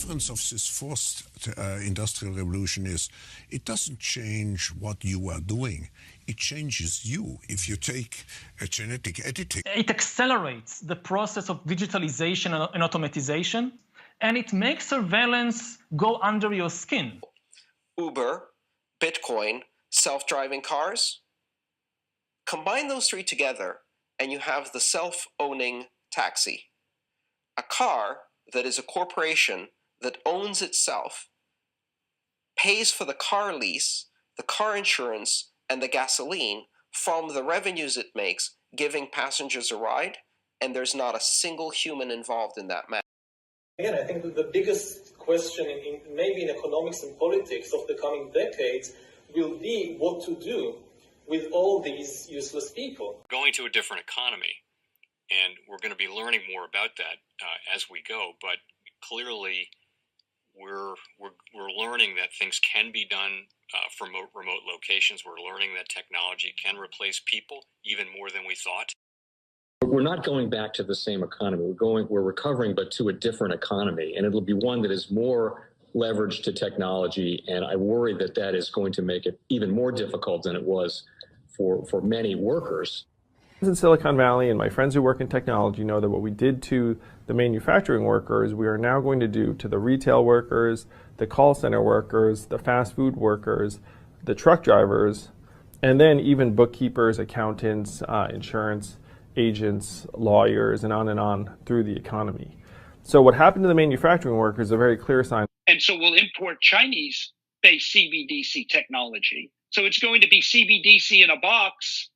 difference of this fourth industrial revolution is it doesn't change what you are doing. It changes you. If you take a genetic editing. It accelerates the process of digitalization and automatization, and it makes surveillance go under your skin. Uber, Bitcoin, self-driving cars. Combine those three together, and you have the self-owning taxi. A car that is a corporation that owns itself, pays for the car lease, the car insurance, and the gasoline from the revenues it makes, giving passengers a ride, and there's not a single human involved in that matter. Again, I think that the biggest question, maybe in economics and politics of the coming decades, will be what to do with all these useless people. Going to a different economy, and we're going to be learning more about that as we go. But clearly, we're learning that things can be done from remote locations. We're learning that technology can replace people even more than we thought. We're not going back to the same economy. We're recovering, but to a different economy, and it'll be one that is more leveraged to technology. And I worry that that is going to make it even more difficult than it was for many workers. In Silicon Valley, and my friends who work in technology know that what we did to the manufacturing workers, we are now going to do to the retail workers, the call center workers, the fast food workers, the truck drivers, and then even bookkeepers, accountants, insurance agents, lawyers, and on through the economy. So what happened to the manufacturing workers is a very clear sign. And so we'll import Chinese-based CBDC technology. So it's going to be CBDC in a box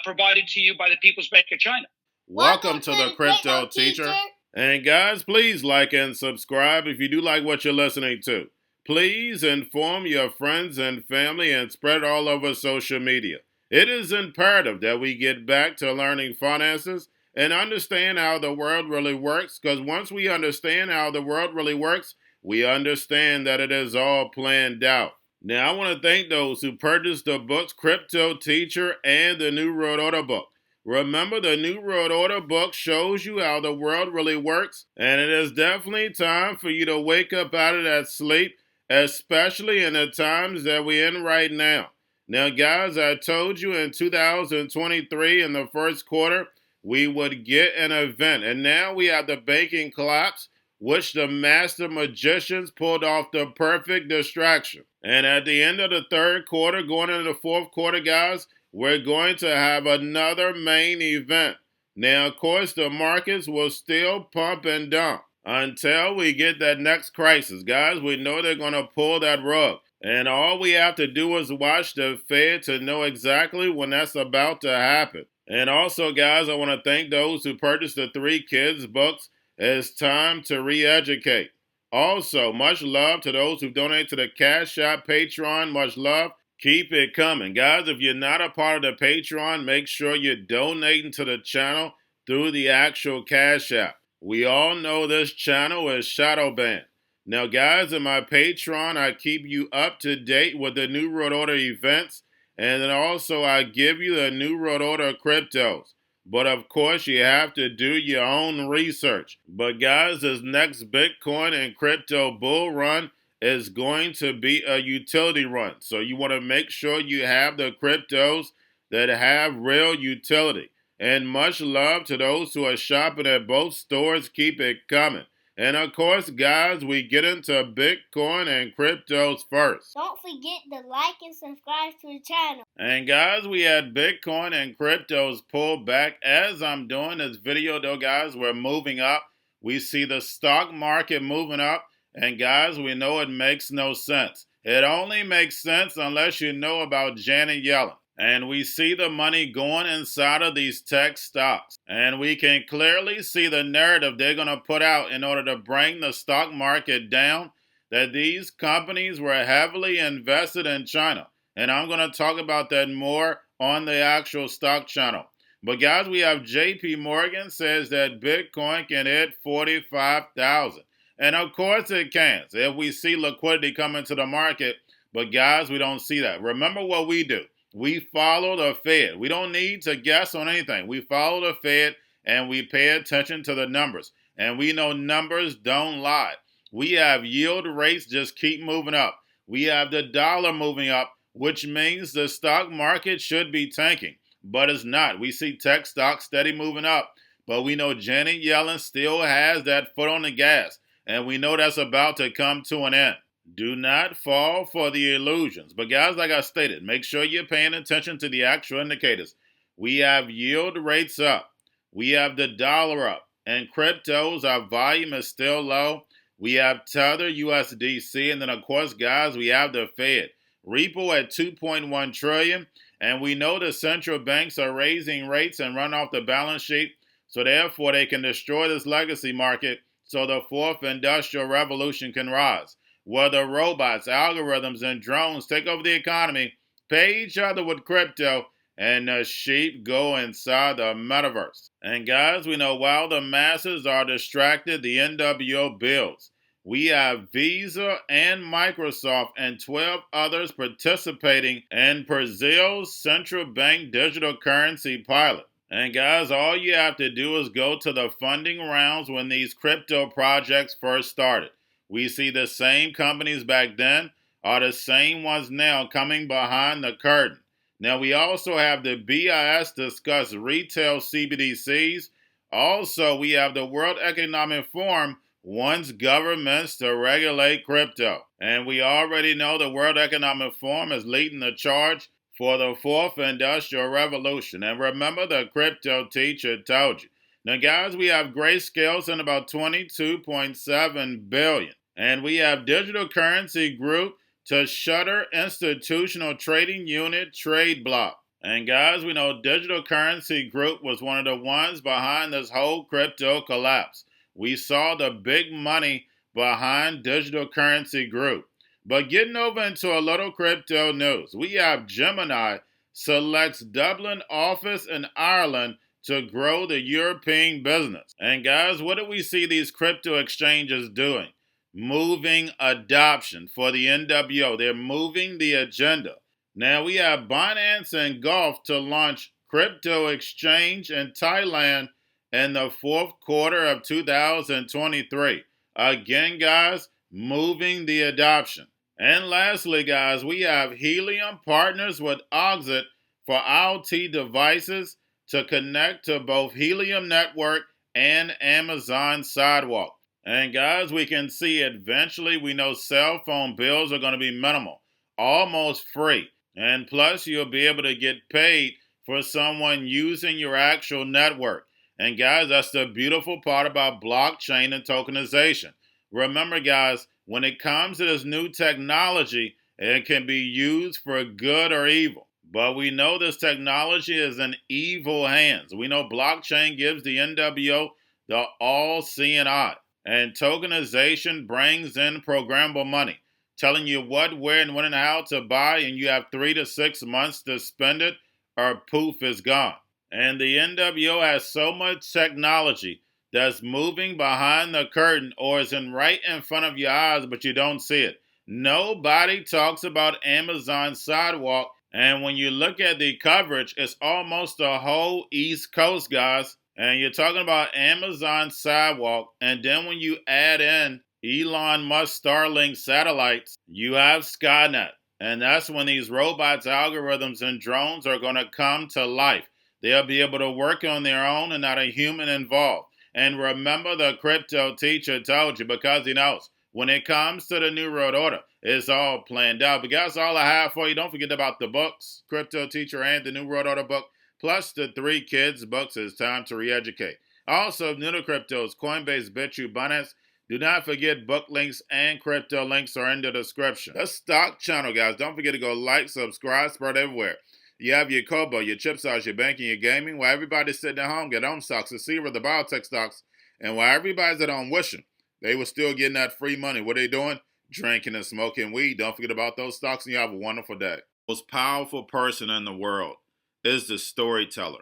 provided to you by the People's Bank of China. Welcome to the Crypto Teacher. And guys, please like and subscribe if you do like what you're listening to. Please inform your friends and family and spread it all over social media. It is imperative that we get back to learning finances and understand how the world really works, because once we understand how the world really works, we understand that it is all planned out. Now, I want to thank those who purchased the books Cryptoteacher and the New World Order book. Remember, the New World Order book shows you how the world really works, and it is definitely time for you to wake up out of that sleep, especially in the times that we're in right now. Now, guys, I told you in 2023 in the first quarter, we would get an event. And now we have the banking collapse, which the master magicians pulled off the perfect distraction. And at the end of the third quarter, going into the fourth quarter, guys, we're going to have another main event. Now, of course, the markets will still pump and dump until we get that next crisis. Guys, we know they're going to pull that rug. And all we have to do is watch the Fed to know exactly when that's about to happen. And also, guys, I want to thank those who purchased the 3 Kids books. It's time to re-educate. Also, much love to those who donate to the Cash App, Patreon. Much love. Keep it coming. Guys, if you're not a part of the Patreon, make sure you're donating to the channel through the actual Cash App. We all know this channel is shadow banned. Now, guys, in my Patreon, I keep you up to date with the New World Order events, and then also I give you the New World Order cryptos. But, of course, you have to do your own research. But, guys, this next Bitcoin and crypto bull run is going to be a utility run. So you want to make sure you have the cryptos that have real utility. And much love to those who are shopping at both stores. Keep it coming. And of course, guys, we get into Bitcoin and cryptos first. Don't forget to like and subscribe to the channel. And guys, we had Bitcoin and cryptos pull back. As I'm doing this video, though, guys, we're moving up. We see the stock market moving up. And guys, we know it makes no sense. It only makes sense unless you know about Janet Yellen. And we see the money going inside of these tech stocks. And we can clearly see the narrative they're going to put out in order to bring the stock market down, that these companies were heavily invested in China. And I'm going to talk about that more on the actual stock channel. But guys, we have JP Morgan says that Bitcoin can hit 45,000. And of course it can, if we see liquidity come into the market. But guys, we don't see that. Remember what we do. We follow the Fed. We don't need to guess on anything. We follow the Fed and we pay attention to the numbers. And we know numbers don't lie. We have yield rates just keep moving up. We have the dollar moving up, which means the stock market should be tanking, but it's not. We see tech stocks steady moving up, but we know Janet Yellen still has that foot on the gas, and we know that's about to come to an end. Do not fall for the illusions. But guys, like I stated, make sure you're paying attention to the actual indicators. We have yield rates up. We have the dollar up. And cryptos, our volume is still low. We have Tether, USDC, and then of course, guys, we have the Fed. Repo at 2.1 trillion. And we know the central banks are raising rates and run off the balance sheet. So therefore, they can destroy this legacy market so the fourth industrial revolution can rise. Whether robots, algorithms, and drones take over the economy, pay each other with crypto, and the sheep go inside the metaverse. And guys, we know while the masses are distracted, the NWO builds. We have Visa and Microsoft and 12 others participating in Brazil's central bank digital currency pilot. And guys, all you have to do is go to the funding rounds when these crypto projects first started. We see the same companies back then are the same ones now coming behind the curtain. Now, we also have the BIS discuss retail CBDCs. Also, we have the World Economic Forum wants governments to regulate crypto. And we already know the World Economic Forum is leading the charge for the fourth industrial revolution. And remember, the crypto teacher told you. Now, guys, we have Grayscale in about 22.7 billion. And we have Digital Currency Group to shutter institutional trading unit trade block. And guys, we know Digital Currency Group was one of the ones behind this whole crypto collapse. We saw the big money behind Digital Currency Group. But getting over into a little crypto news, we have Gemini selects Dublin office in Ireland to grow the European business. And guys, what do we see these crypto exchanges doing? Moving adoption for the NWO. They're moving the agenda. Now we have Binance and Gulf to launch crypto exchange in Thailand in the fourth quarter of 2023. Again, guys, moving the adoption. And lastly, guys, we have Helium partners with Oxid for IoT devices to connect to both Helium Network and Amazon Sidewalk. And guys, we can see eventually we know cell phone bills are going to be minimal, almost free. And plus, you'll be able to get paid for someone using your actual network. And guys, that's the beautiful part about blockchain and tokenization. Remember, guys, when it comes to this new technology, it can be used for good or evil. But we know this technology is in evil hands. We know blockchain gives the NWO the all-seeing eye. And tokenization brings in programmable money, telling you what, where, and when and how to buy, and you have 3 to 6 months to spend it, or poof, is gone. And the NWO has so much technology that's moving behind the curtain or is right in front of your eyes, but you don't see it. Nobody talks about Amazon Sidewalk, and when you look at the coverage, it's almost the whole East Coast, guys. And you're talking about Amazon Sidewalk, and then when you add in Elon Musk Starlink satellites, you have Skynet. And that's when these robots, algorithms, and drones are going to come to life. They'll be able to work on their own and not a human involved. And remember, the crypto teacher told you, because he knows when it comes to the New World Order, it's all planned out. But guys, all I have for you, don't forget about the books, Crypto Teacher and the New World Order book, plus the 3 kids books. It's time to re-educate. Also, new to cryptos, Coinbase, Bitrue, Binance. Do not forget book links and crypto links are in the description. The stock channel, guys. Don't forget to go like, subscribe, spread everywhere. You have your Kobo, your chip stocks, your banking, your gaming. While everybody's sitting at home, get home stocks, the Seaver, the biotech stocks. And while everybody's at home wishing they were still getting that free money, what are they doing? Drinking and smoking weed. Don't forget about those stocks, and you have a wonderful day. The most powerful person in the world is the storyteller.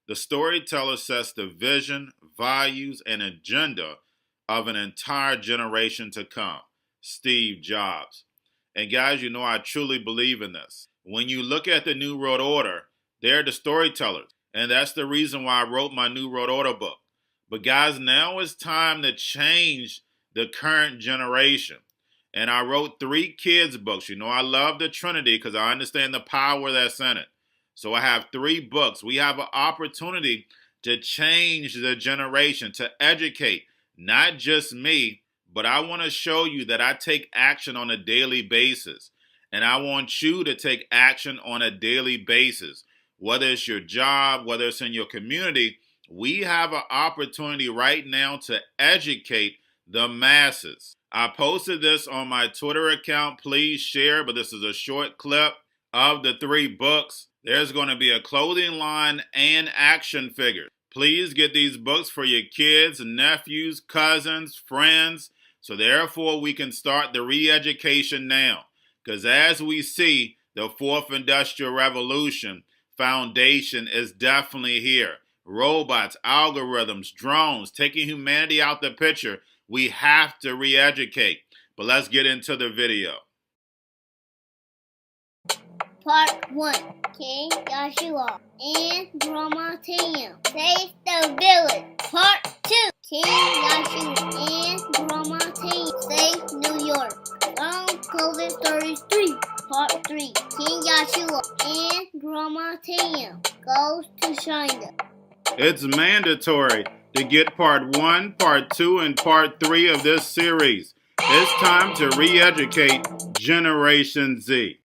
The storyteller sets the vision, values, and agenda of an entire generation to come. Steve Jobs. And guys, you know I truly believe in this. When you look at the New World Order, they're the storytellers. And that's the reason why I wrote my New World Order book. But guys, now it's time to change the current generation. And I wrote 3 kids books. You know, I love the Trinity because I understand the power that's in it. So I have 3 books. We have an opportunity to change the generation, to educate, not just me, but I want to show you that I take action on a daily basis. And I want you to take action on a daily basis. Whether it's your job, whether it's in your community, we have an opportunity right now to educate the masses. I posted this on my Twitter account. Please share, but this is a short clip of the 3 books. There's going to be a clothing line and action figures. Please get these books for your kids, nephews, cousins, friends, so therefore we can start the re-education now. Because as we see, the 4th Industrial Revolution foundation is definitely here. Robots, algorithms, drones, taking humanity out the picture. We have to re-educate. But let's get into the video. Part 1. King Joshua and Grandma Tam save the village. Part 2. King Joshua and Grandma Tam save New York. From COVID 33. Part 3. King Joshua and Grandma Tam goes to China. It's mandatory to get part 1, part 2, and part 3 of this series. It's time to re-educate Generation Z.